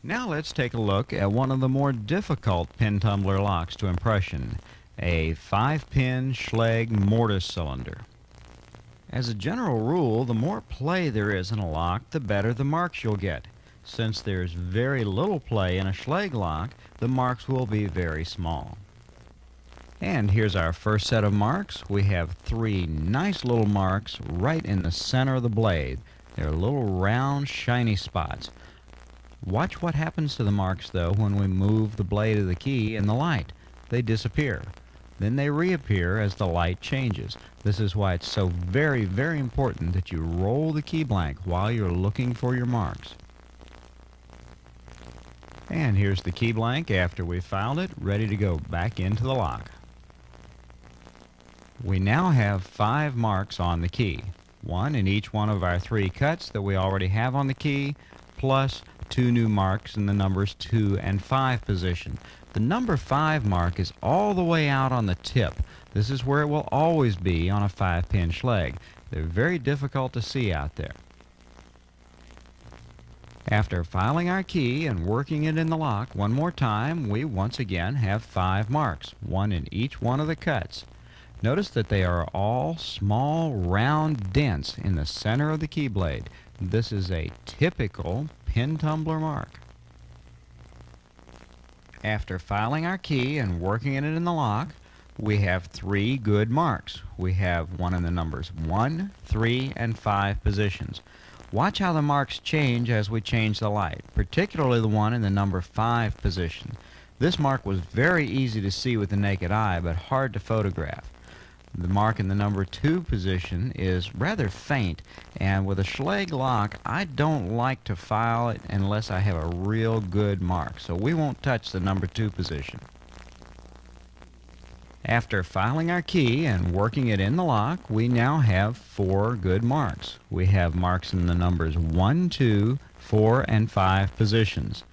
Now let's take a look at one of the more difficult pin tumbler locks to impression, a 5-pin Schlage mortise cylinder. As a general rule, the more play there is in a lock, the better the marks you'll get. Since there's very little play in a Schlage lock, the marks will be very small. And here's our first set of marks. We have 3 nice little marks right in the center of the blade. They're little round, shiny spots. Watch what happens to the marks, though, when we move the blade of the key in the light. They disappear. Then they reappear as the light changes. This is why it's so very, very important that you roll the key blank while you're looking for your marks. And here's the key blank after we've filed it, ready to go back into the lock. We now have 5 marks on the key, 1 in each one of our 3 cuts that we already have on the key, plus 2 new marks in the numbers 2 and 5 position. The number 5 mark is all the way out on the tip. This is where it will always be on a 5-pin Schlage. They're very difficult to see out there. After filing our key and working it in the lock one more time, we once again have 5 marks, 1 in each one of the cuts. Notice that they are all small, round dents in the center of the key blade. This is a typical pin tumbler mark. After filing our key and working it in the lock, we have 3 good marks. We have 1 in the numbers 1, 3, and 5 positions. Watch how the marks change as we change the light, particularly the one in the number 5 position. This mark was very easy to see with the naked eye, but hard to photograph. The mark in the number 2 position is rather faint, and with a Schlage lock, I don't like to file it unless I have a real good mark, so we won't touch the number 2 position. After filing our key and working it in the lock, we now have 4 good marks. We have marks in the numbers 1, 2, 4, and 5 positions.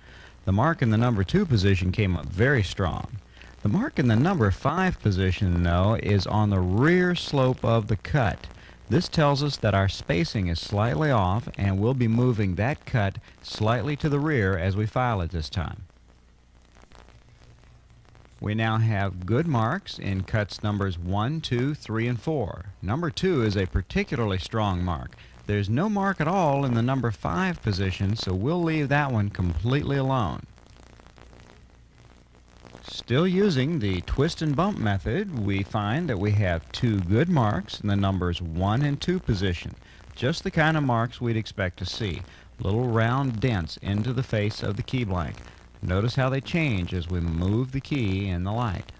The mark in the number 2 position came up very strong. The mark in the number 5 position, though, is on the rear slope of the cut. This tells us that our spacing is slightly off, and we'll be moving that cut slightly to the rear as we file it this time. We now have good marks in cuts numbers 1, 2, 3, and 4. Number 2 is a particularly strong mark. There's no mark at all in the number 5 position, so we'll leave that one completely alone. Still using the twist and bump method, we find that we have 2 good marks in the numbers 1 and 2 position. Just the kind of marks we'd expect to see. Little round dents into the face of the key blank. Notice how they change as we move the key in the light.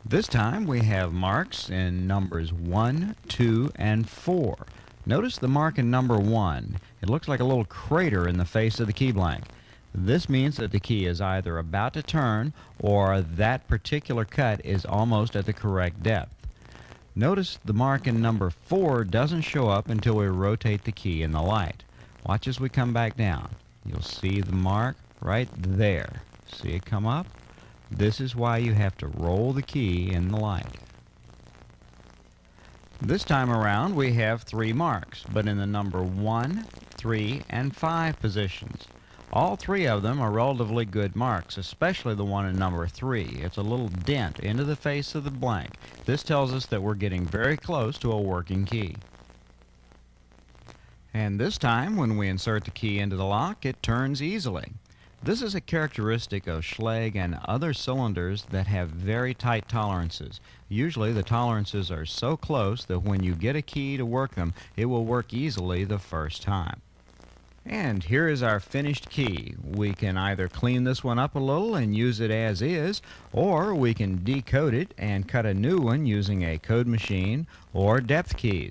This time we have marks in numbers 1, 2, and 4. Notice the mark in number 1. It looks like a little crater in the face of the key blank. This means that the key is either about to turn or that particular cut is almost at the correct depth. Notice the mark in number 4 doesn't show up until we rotate the key in the light. Watch as we come back down. You'll see the mark right there. See it come up? This is why you have to roll the key in the light. This time around we have 3 marks, but in the number 1, 3, and 5 positions. All 3 of them are relatively good marks, especially the one in number 3. It's a little dent into the face of the blank. This tells us that we're getting very close to a working key. And this time, when we insert the key into the lock, it turns easily. This is a characteristic of Schlage and other cylinders that have very tight tolerances. Usually the tolerances are so close that when you get a key to work them, it will work easily the first time. And here is our finished key. We can either clean this one up a little and use it as is, or we can decode it and cut a new one using a code machine or depth keys.